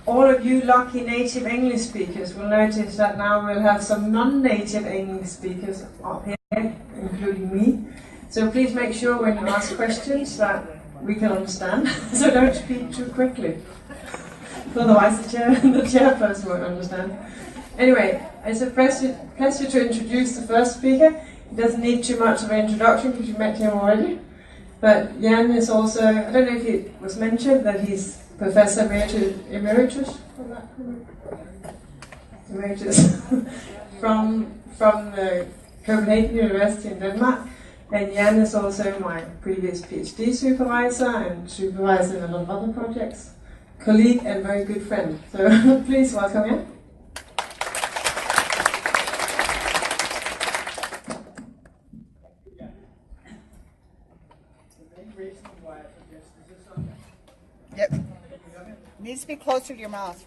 All of you lucky native English speakers will notice that now we'll have some non-native English speakers up here, including me. So please make sure when you ask questions that we can understand, so don't speak too quickly. Otherwise the chairperson won't understand. Anyway, it's a pleasure to introduce the first speaker. He doesn't need too much of an introduction because you met him already. But Jan is also, I don't know if it was mentioned that he's Professor Emeritus from the Copenhagen University in Denmark. And Jan is also my previous PhD supervisor and supervisor in a lot of other projects. Colleague and very good friend. So please welcome Jan. Yep. Needs to be closer to your mouth.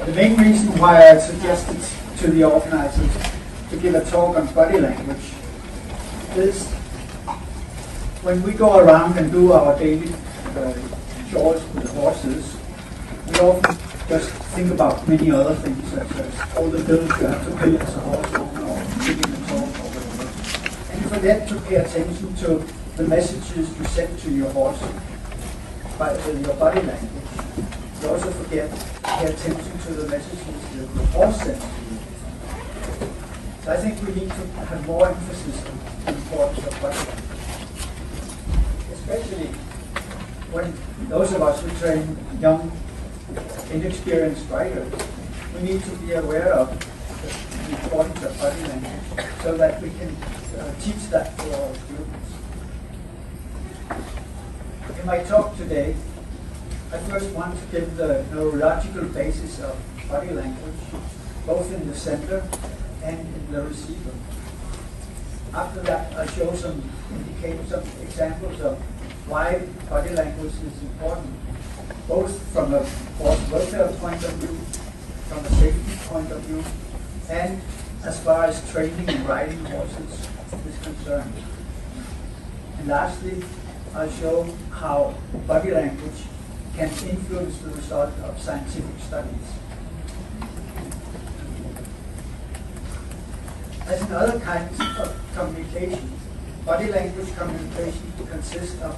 The main reason why I suggested to the organizers to give a talk on body language is when we go around and do our daily chores with the horses, we often just think about many other things, such as all the bills you have to pay as a horse owner, or giving a talk, or whatever. And you forget to pay attention to the messages you send to your horse by your body language. You also forget to pay attention to the messages that the horse sends to you. So I think we need to have more emphasis on the importance of body language. Especially when those of us who train young, inexperienced riders, we need to be aware of the importance of body language so that we can teach that to our students. In my talk today, I first want to give the neurological basis of body language, both in the sender and in the receiver. After that, I'll show some examples of why body language is important, both from a horse welfare point of view, from a safety point of view, and as far as training and riding horses is concerned. And lastly, I'll show how body language can influence the result of scientific studies. As in other kinds of communication, body language communication consists of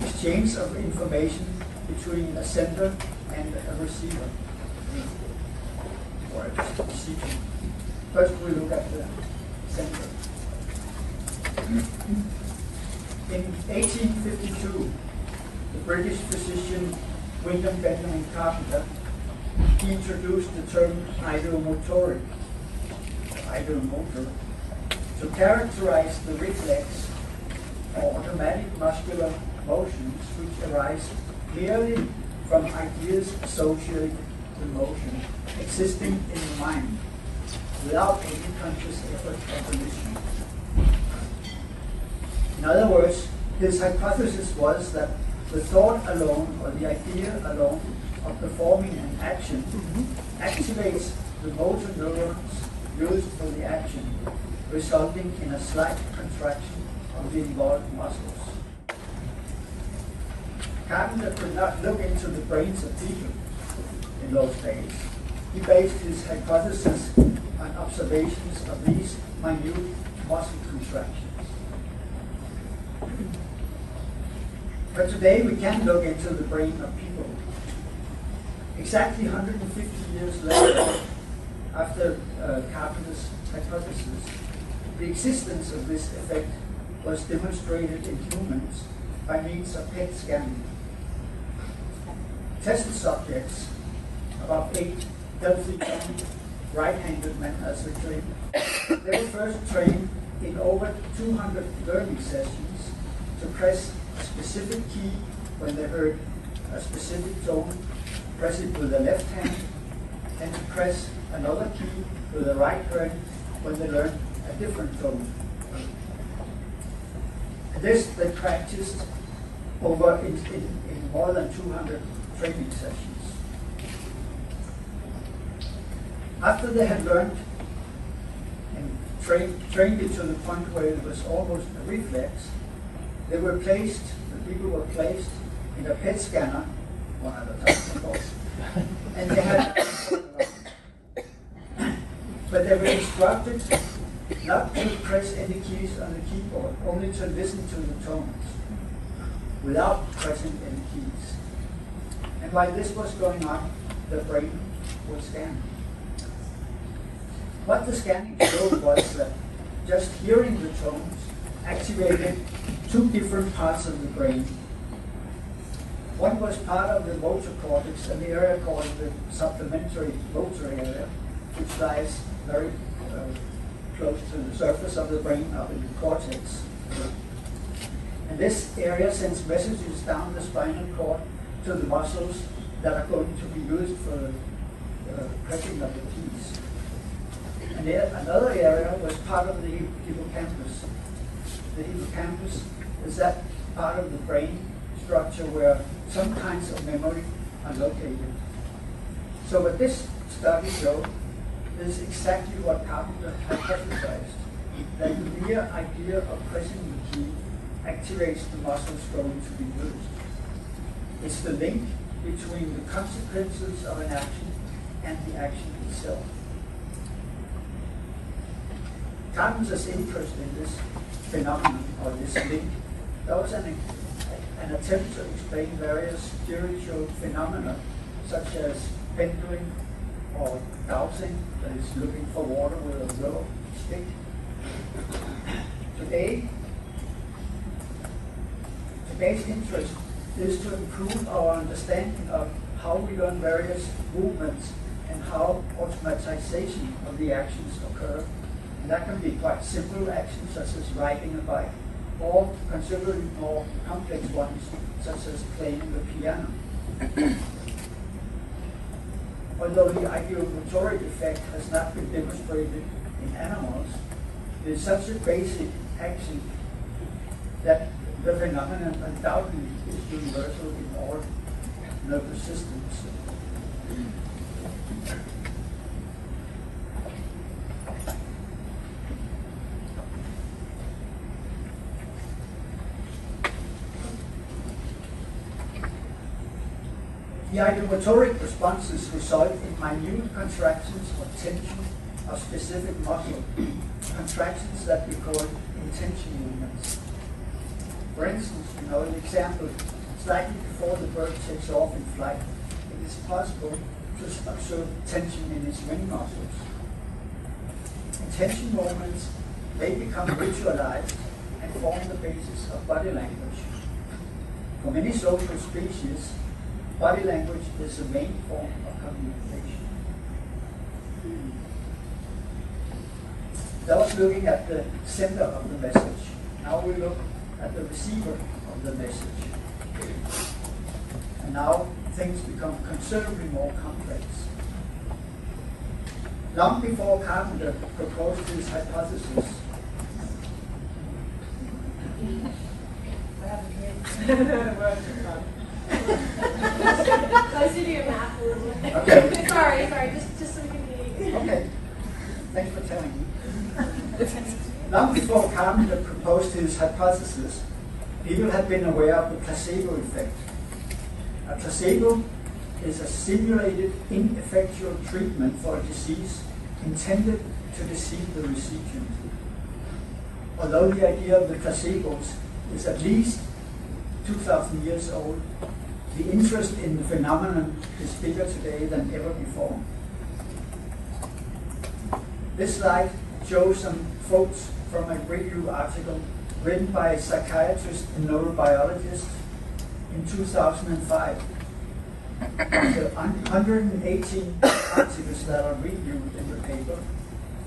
exchange of information between a sender and a receiver. Or a receiver. First we look at the sender. In 1852, the British physician William Benjamin Carpenter, he introduced the term ideomotor, to characterize the reflex or automatic muscular motions which arise merely from ideas associated with motion existing in the mind without any conscious effort or volition. In other words, his hypothesis was that the thought alone, or the idea alone, of performing an action activates the motor neurons used for the action, resulting in a slight contraction of the involved muscles. Carpenter could not look into the brains of people in those days. He based his hypothesis on observations of these minute muscle contractions. But today we can look into the brain of people. Exactly 150 years later, after Carpenter's hypothesis, the existence of this effect was demonstrated in humans by means of PET scanning. Test subjects, about 8 healthy young right-handed men as they trained, they were first trained in over 200 learning sessions to press a specific key when they heard a specific tone, press it with the left hand, and to press another key with the right hand when they learned a different tone. This they practiced over in more than 200 training sessions. After they had learned and trained it to the point where it was almost a reflex. They were placed, the people were placed in a PET scanner, one at a time of course, and they had, but they were instructed not to press any keys on the keyboard, only to listen to the tones without pressing any keys. And while this was going on, the brain would scan. What the scanning showed was that just hearing the tones activated two different parts of the brain. One was part of the motor cortex, an area called the supplementary motor area, which lies very close to the surface of the brain, up in the cortex. And this area sends messages down the spinal cord to the muscles that are going to be used for the pressing of the keys. And another area was part of the hippocampus. The hippocampus is that part of the brain structure where some kinds of memory are located. So what this study showed is exactly what Carpenter hypothesized, that the mere idea of pressing the key activates the muscles going to be used. It's the link between the consequences of an action and the action itself. Carpenter's interest in this phenomenon, or this link, that was an attempt to explain various spiritual phenomena, such as pendling or dowsing, that is looking for water with a willow stick. Today's interest is to improve our understanding of how we learn various movements and how automatization of the actions occur. And that can be quite simple actions such as riding a bike, or considerably more complex ones such as playing the piano. Although the ideomotoric effect has not been demonstrated in animals, it is such a basic action that the phenomenon undoubtedly is universal in all nervous systems. The ideomotoric responses result in minute contractions or tension of specific muscle, contractions that we call intention movements. For instance, an example, slightly before the bird takes off in flight, it is possible to observe tension in its wing muscles. Intention movements may become ritualized and form the basis of body language. For many social species, body language is the main form of communication. That was looking at the sender of the message. Now we look at the receiver of the message. And now things become considerably more complex. Long before Carpenter proposed his hypothesis, I was doing your math a little bit. Okay. sorry, just so we can be. Okay, thanks for telling me. Long before Carpenter proposed his hypothesis, people had been aware of the placebo effect. A placebo is a simulated ineffectual treatment for a disease intended to deceive the recipient. Although the idea of the placebos is at least 2,000 years old, the interest in the phenomenon is bigger today than ever before. This slide shows some quotes from a review article written by a psychiatrist and neurobiologist in 2005. The 118 articles that are reviewed in the paper,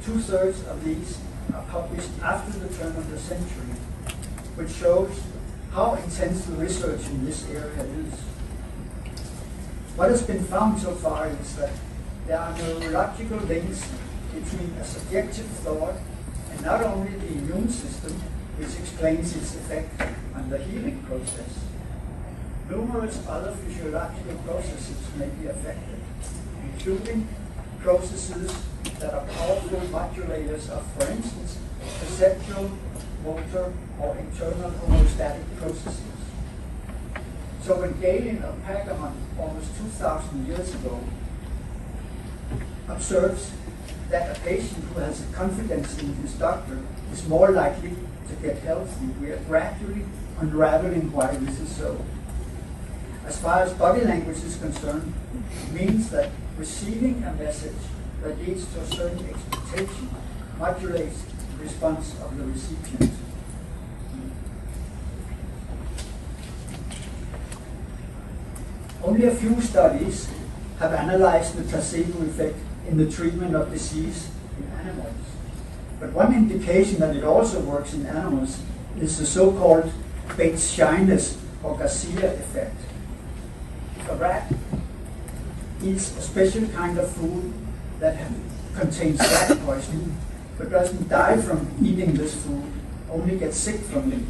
2/3 of these are published after the turn of the century, which shows how intense the research in this area is. What has been found so far is that there are neurological links between a subjective thought and not only the immune system, which explains its effect on the healing process. Numerous other physiological processes may be affected, including processes that are powerful modulators of, for instance, perceptual, motor, or internal homeostatic processes. So when Galen of Pergamon, almost 2,000 years ago, observes that a patient who has confidence in his doctor is more likely to get healthy, we are gradually unraveling why this is so. As far as body language is concerned, it means that receiving a message that leads to a certain expectation modulates the response of the recipient. Only a few studies have analyzed the placebo effect in the treatment of disease in animals. But one indication that it also works in animals is the so-called Bates shyness or Garcia effect. If a rat eats a special kind of food that contains rat poison, but doesn't die from eating this food, only gets sick from it,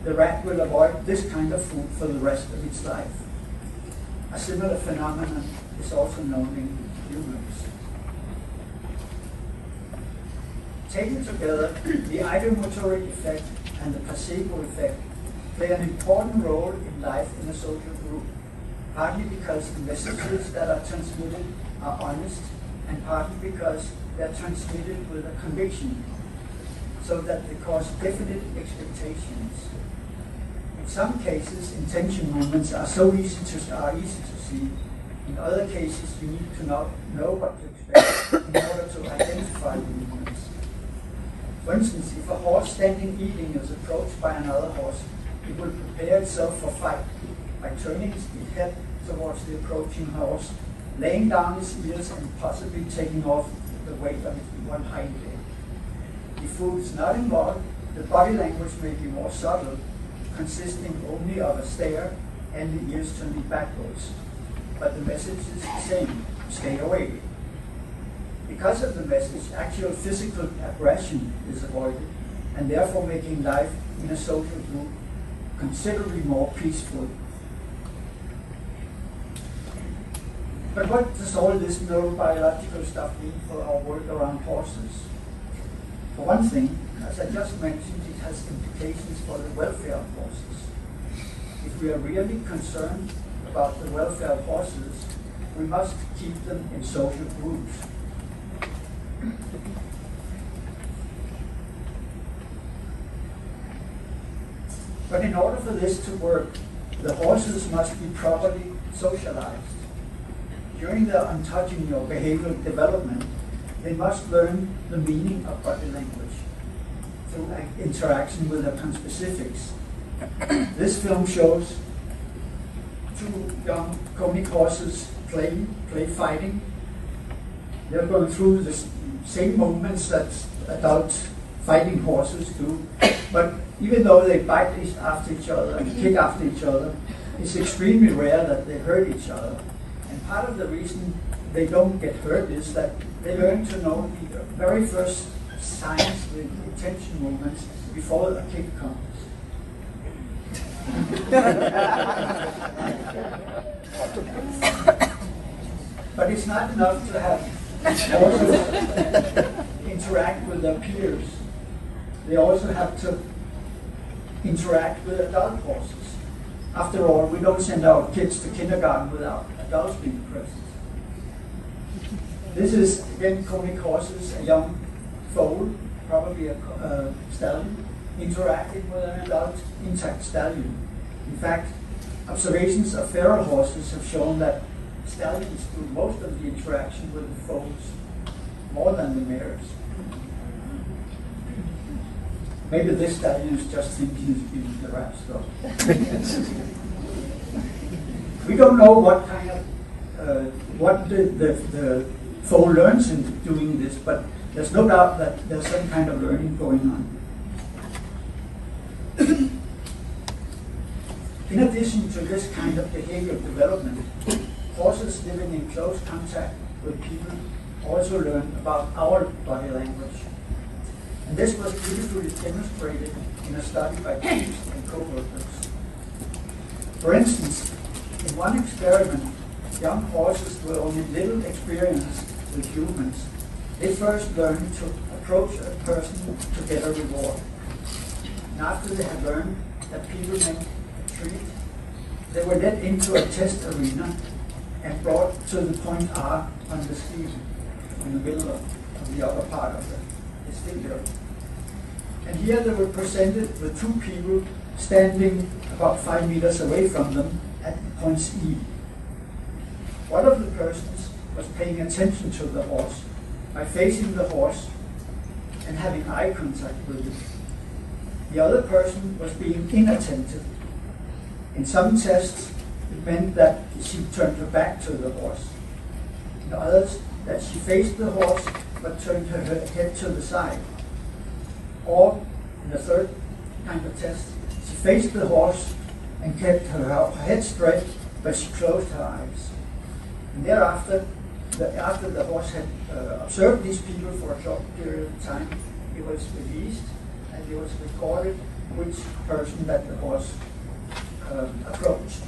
the rat will avoid this kind of food for the rest of its life. A similar phenomenon is also known in humans. Taken together, the ideomotoric effect and the placebo effect play an important role in life in a social group, partly because the messages that are transmitted are honest, and partly because they're transmitted with a conviction, so that they cause definite expectations. In some cases, intention movements are easy to see. In other cases, you need to know what to expect in order to identify the movements. For instance, if a horse standing eating is approached by another horse, it will prepare itself for fight by turning its head towards the approaching horse, laying down its ears, and possibly taking off the weight of its one hind leg. If food is not involved, the body language may be more subtle, consisting only of a stare and the ears turning backwards. But the message is the same: stay away. Because of the message, actual physical aggression is avoided, and therefore making life in a social group considerably more peaceful. But what does all this neurobiological stuff mean for our work around horses? For one thing, as I just mentioned, it has implications for the welfare of horses. If we are really concerned about the welfare of horses, we must keep them in social groups. But in order for this to work, the horses must be properly socialized. During their ontogeny or behavioral development, they must learn the meaning of body language through interaction with their conspecifics. This film shows two young comic horses play fighting. They're going through the same movements that adult fighting horses do, but even though they bite after each other and kick after each other, it's extremely rare that they hurt each other. And part of the reason they don't get hurt is that they learn to know the very first signs, the intention movements, before a kick comes. But it's not enough to have horses interact with their peers. They also have to interact with adult horses. After all, we don't send our kids to kindergarten without adults being present. This is, again, comic horses, a young foal, probably a stallion, interacting with an adult intact stallion. In fact, observations of feral horses have shown that stallions do most of the interaction with the foals, more than the mares. Maybe this stallion is just thinking he's being harassed, though. We don't know what kind of, what the foal learns in doing this, but there's no doubt that there's some kind of learning going on. In addition to this kind of behavioral development, horses living in close contact with people also learn about our body language. And this was beautifully demonstrated in a study by Priest and co-workers. For instance, in one experiment, young horses with only little experience with humans, they first learn to approach a person to get a reward. And after they have learned that people make a treat, they were led into a test arena and brought to the point R on the screen, in the middle of the upper part of the figure. And here they were presented with two people standing about 5 meters away from them at points E. One of the persons was paying attention to the horse by facing the horse and having eye contact with it. The other person was being inattentive. In some tests, it meant that she turned her back to the horse. In others, that she faced the horse but turned her head to the side. Or, in the third kind of test, she faced the horse and kept her head straight, but she closed her eyes. And thereafter, after the horse had observed these people for a short period of time, it was released and it was recorded which person that the horse approached.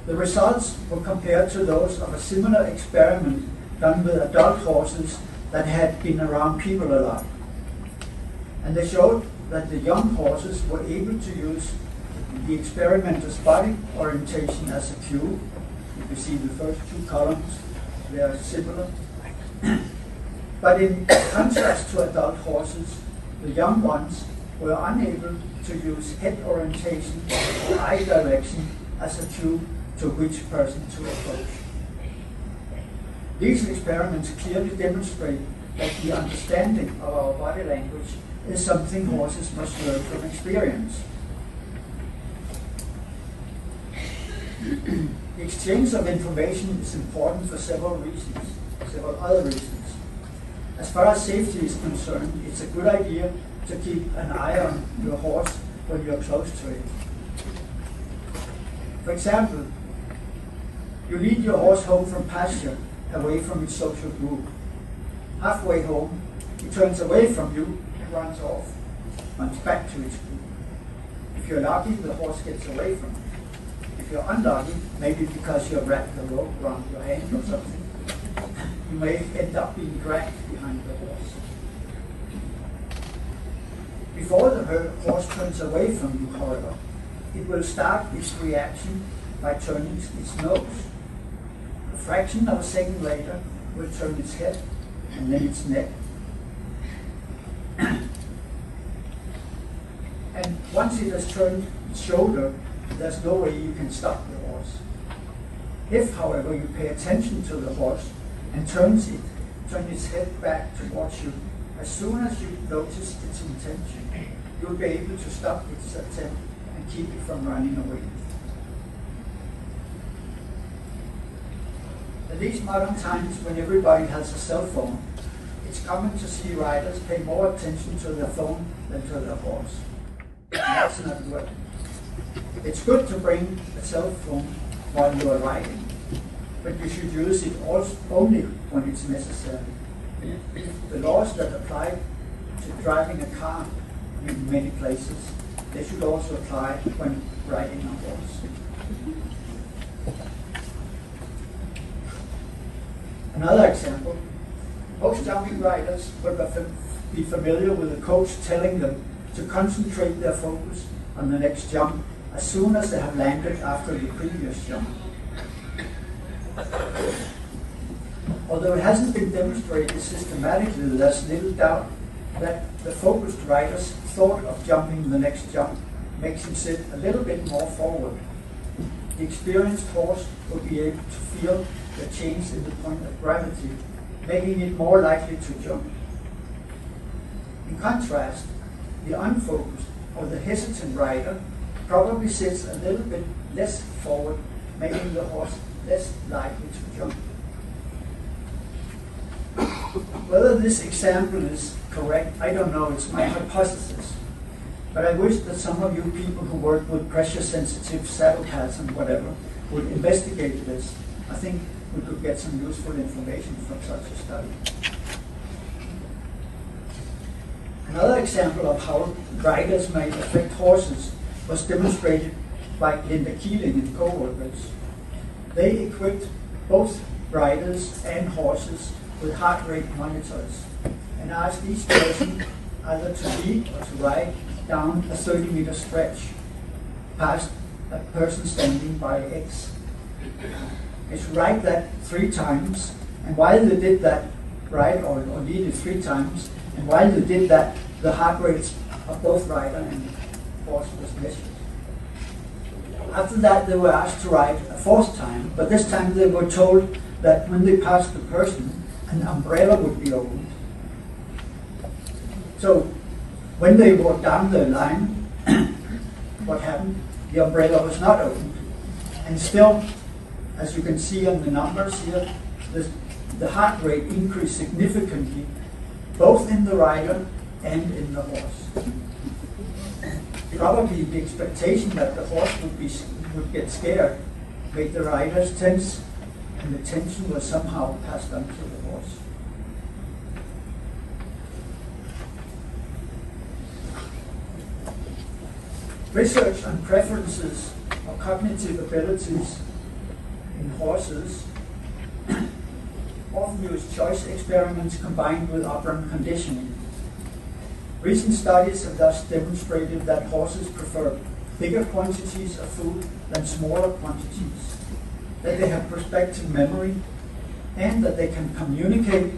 The results were compared to those of a similar experiment done with adult horses that had been around people a lot. And they showed that the young horses were able to use the experimenter's body orientation as a cue. You can see the first two columns, they are similar. But in contrast to adult horses, the young ones were unable to use head orientation or eye direction as a cue to which person to approach. These experiments clearly demonstrate that the understanding of our body language is something horses must learn from experience. The exchange of information is important for several other reasons. As far as safety is concerned, it's a good idea to keep an eye on your horse when you're close to it. For example, you lead your horse home from pasture, away from its social group. Halfway home, he turns away from you and runs off, runs back to its group. If you're lucky, the horse gets away from you. If you're unlucky, maybe because you have wrapped the rope around your hand or something, you may end up being dragged behind the horse. Before the horse turns away from you, however, it will start its reaction by turning its nose. A fraction of a second later, it will turn its head and then its neck. And once it has turned its shoulder, there's no way you can stop the horse. If, however, you pay attention to the horse and turn its head back towards you, as soon as you notice its intention, you'll be able to stop its attempt and keep it from running away. In these modern times, when everybody has a cell phone, it's common to see riders pay more attention to their phone than to their horse. And that's not good. It's good to bring a cell phone while you are riding, but you should use it only when it's necessary. The laws that apply to driving a car in many places, they should also apply when riding a horse. Another example, most jumping riders will be familiar with a coach telling them to concentrate their focus on the next jump as soon as they have landed after the previous jump. Although it hasn't been demonstrated systematically, there's little doubt that the focused rider's thought of jumping the next jump makes him sit a little bit more forward. The experienced horse will be able to feel the change in the point of gravity, making it more likely to jump. In contrast, the unfocused or the hesitant rider probably sits a little bit less forward, making the horse less likely to jump. Whether this example is correct, I don't know, it's my hypothesis. But I wish that some of you people who work with pressure-sensitive saddle pads and whatever would investigate this. I think we could get some useful information from such a study. Another example of how riders may affect horses was demonstrated by Linda Keeling and co-workers. They equipped both riders and horses with heart rate monitors and asked each person either to lead or to ride down a 30-meter stretch past a person standing by X. They should ride that 3 times, and while they did that, ride or lead it 3 times, and while they did that, the heart rates of both rider and horse was measured. After that, they were asked to ride a 4th time, but this time they were told that when they passed the person, an umbrella would be opened. So when they walked down the line, what happened? The umbrella was not opened. And still, as you can see on the numbers here, the heart rate increased significantly, both in the rider and in the horse. Probably the expectation that the horse would get scared made the riders tense, and the tension was somehow passed on to the horse. Research on preferences or cognitive abilities in horses often use choice experiments combined with operant conditioning. Recent studies have thus demonstrated that horses prefer bigger quantities of food than smaller quantities, that they have prospective memory, and that they can communicate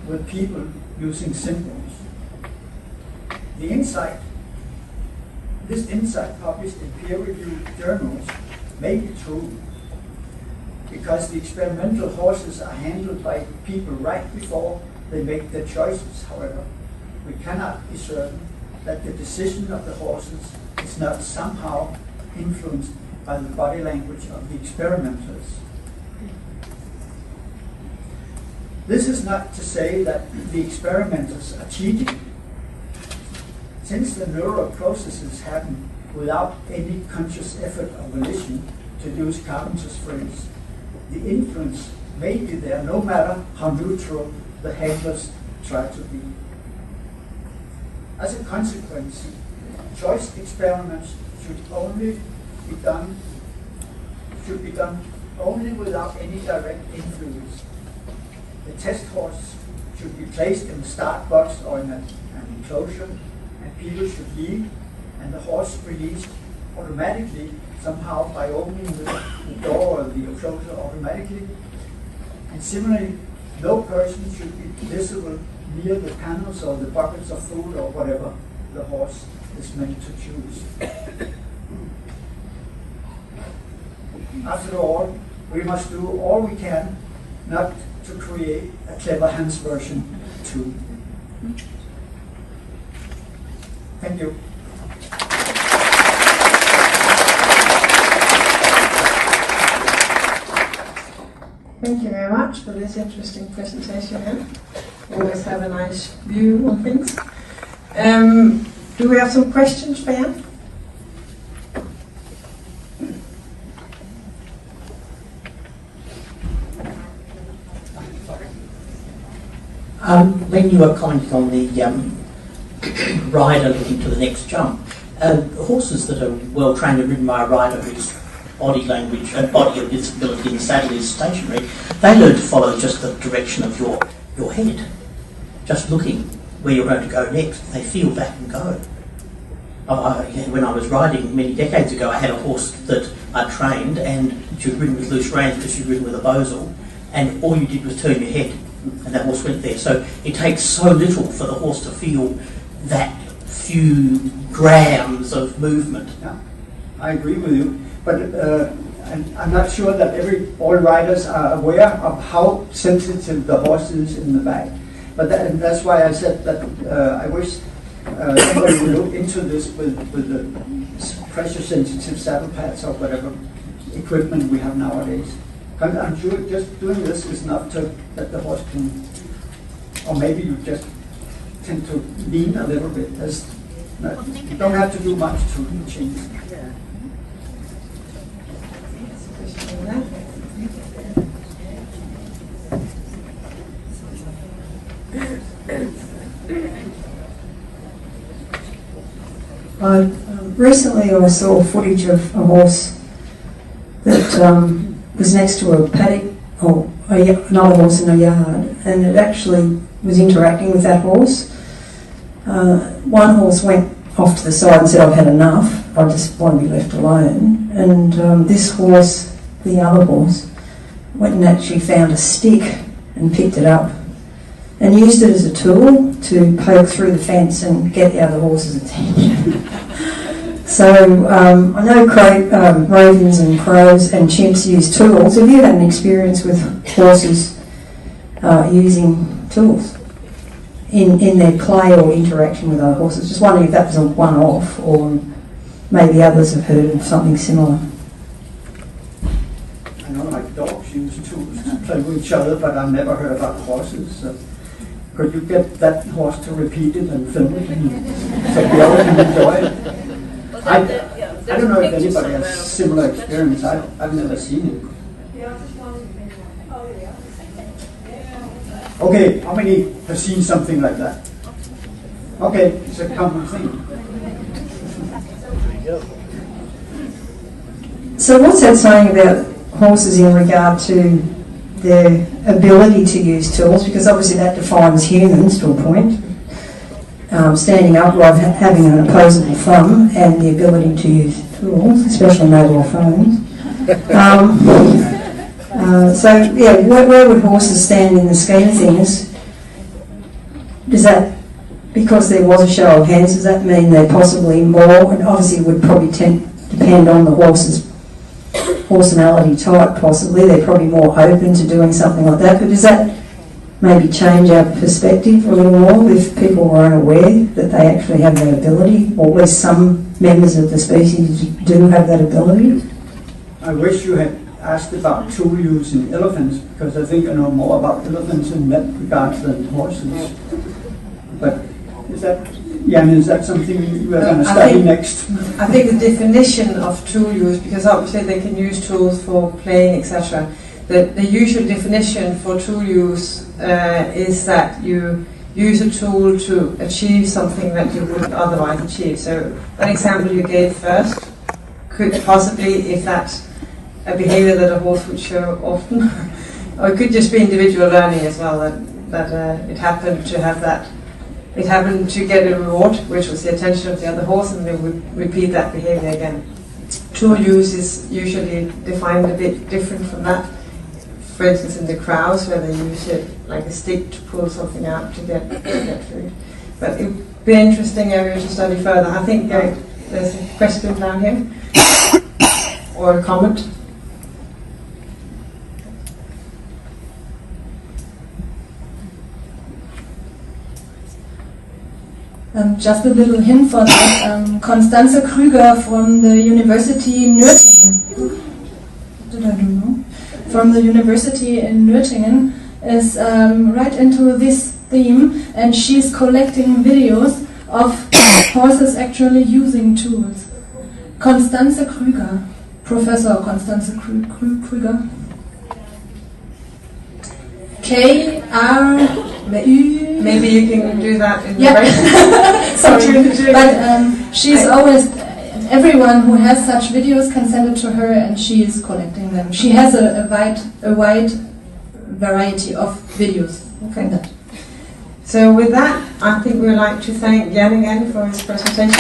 with people using symbols. This insight published in peer-reviewed journals may be true because the experimental horses are handled by people right before they make their choices. However, we cannot be certain that the decision of the horses is not somehow influenced by the body language of the experimenters. This is not to say that the experimenters are cheating. Since the neural processes happen without any conscious effort or volition, to use Carpenter's phrase, the influence may be there no matter how neutral the handlers try to be. As a consequence, choice experiments should be done only without any direct influence. The test horse should be placed in a start box or in an enclosure, and people should leave, and the horse released automatically, somehow by opening the door or the enclosure automatically. And similarly, no person should be visible near the panels or the buckets of food or whatever the horse is meant to choose. After all, we must do all we can not to create a clever Hans version too. Thank you. Thank you very much for this interesting presentation. Always have a nice view on things. Do we have some questions for Jan? When you were commenting on the rider looking to the next jump, horses that are well trained and ridden by a rider whose body language and body of disability in the saddle is stationary, they learn to follow just the direction of your head. Just looking where you're going to go next, they feel that and go. When I was riding many decades ago, I had a horse that I trained, and she was ridden with loose reins because she was ridden with a bosal, and all you did was turn your head and that horse went there. So it takes so little for the horse to feel that few grams of movement. Yeah, I agree with you, but I'm not sure that all riders are aware of how sensitive the horse is in the back. But that's why I said that I wish somebody would look into this with the pressure-sensitive saddle pads or whatever equipment we have nowadays. I'm sure just doing this is enough that the horse can, or maybe you just tend to lean a little bit. You don't have to do much to change. Recently I saw footage of a horse that was next to a paddock, or another horse in a yard, and it actually was interacting with that horse. One horse went off to the side and said, "I've had enough, I just want to be left alone." And this horse, the other horse, went and actually found a stick and picked it up and used it as a tool to poke through the fence and get the other horse's attention. So I know ravens and crows and chimps use tools. Have you had an experience with horses using tools in their play or interaction with other horses? Just wondering if that was a one-off, or maybe others have heard of something similar. I know, like dogs use tools to play with each other, but I've never heard about horses. So could you get that horse to repeat it and film it, and so the other can enjoy it? I don't know if anybody has similar experience. I've never seen it. Okay, how many have seen something like that? Okay, it's a common thing. So what's that saying about horses in regard to their ability to use tools? Because obviously that defines humans to a point. Standing upright, having an opposable thumb, and the ability to use tools, especially mobile phones. So yeah, where would horses stand in the scheme of things? Does that, because there was a show of hands, does that mean they're possibly more, and obviously it would probably depend on the horse's personality type, possibly, they're probably more open to doing something like that, but does that maybe change our perspective a little more if people were unaware that they actually have that ability, or at least some members of the species do have that ability? I wish you had asked about tool use in elephants, because I think I know more about elephants in that regard than horses. But is that, Jan, is that something you are going to study next? I think the definition of tool use, because obviously they can use tools for playing, etc. The usual definition for tool use is that you use a tool to achieve something that you wouldn't otherwise achieve. So that example you gave first could possibly, if that's a behavior that a horse would show often, or it could just be individual learning as well, that it happened to have that. It happened to get a reward, which was the attention of the other horse, and they would repeat that behavior again. Tool use is usually defined a bit different from that. For instance, in the crows, where they use it like a stick to pull something out to get food. But it would be an interesting area to study further. I think there's a question down here, or a comment. Just a little hint for that. Constanze Krüger from the University in Nürtingen. Did I do wrong? From the University in Nürtingen is right into this theme, and she's collecting videos of horses actually using tools. Constanze Krüger, Professor Constanze Krüger. K-R-U. Maybe you can do that in the break. Sorry, but she's always, everyone who has such videos can send it to her, and she is collecting them. She has a wide variety of videos. Okay. So with that, I think we would like to thank Jan again for his presentation.